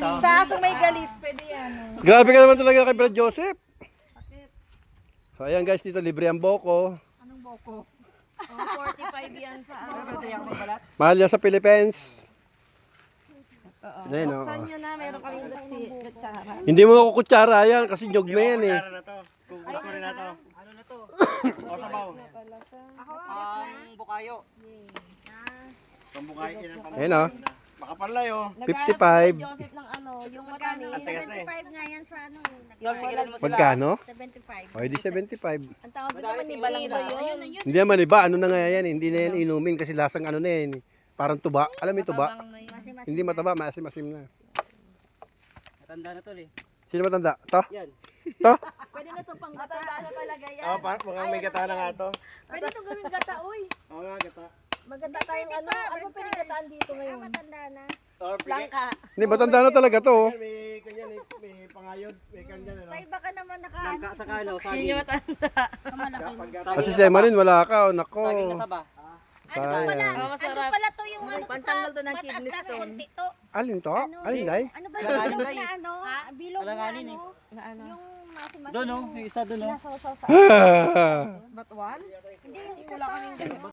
Sa asong may galis, pwede yan. Grabe ka naman talaga kay Brad Joseph. So ayan guys, dito libre ang boko. Anong boko? 45 yan sa Mahal yan sa Philippines. Ayan, oh. Saan yun na? Meron kaming kutsara. Hindi mo kukutsara yan kasi nyog na yan eh. Ano na to? Kukunin na to. Ano na to? O sabaw. Ang bukayo. Pambukay. Ayan oh. Makapalay oh. 55. Joseph ng ano, yung matamis. Ang tigas na eh. 75 nga yan sa ano. Lord, sigilan mo sila. Magkano? 75. O, di 75. Ang tawag naman ni Balangga. Ayun, ayun. Hindi naman iba, ano na nga yan, hindi na yan inumin kasi lasang ano na yan. Parang tuba. Alam mo yung tuba? Hindi mataba, maasim-asim na. Matanda na to eh. Sino matanda? To? Yan. To? Pwede na ito pang gata. Matanda na talaga yan. Oh, mga may gata na nga to. Pwede itong gawin gata, uy. Oo nga, gata. Maganda tayong ano. Ano pwede gataan dito ngayon? Matanda na. Oh, Langka. Hindi, matanda na talaga to. May kanyan, may pangayod, may kanyan ano. Sa iba ka naman naka Langka sa kano, Yun saging. yung matanda. Kasi Sema rin, wala ka. O, nako. Saging na saba. Sayang. Oh, masarap. pala to yung ano Pantanggal to ng kidney stone. to. Alin to? Alin day? Ano ba yung bilog na ano? Bilog na Alanganin ano? Na ano? Yung masim-masim. Doon oh, yung isa doon oh. But one? Hindi, yung isa pa.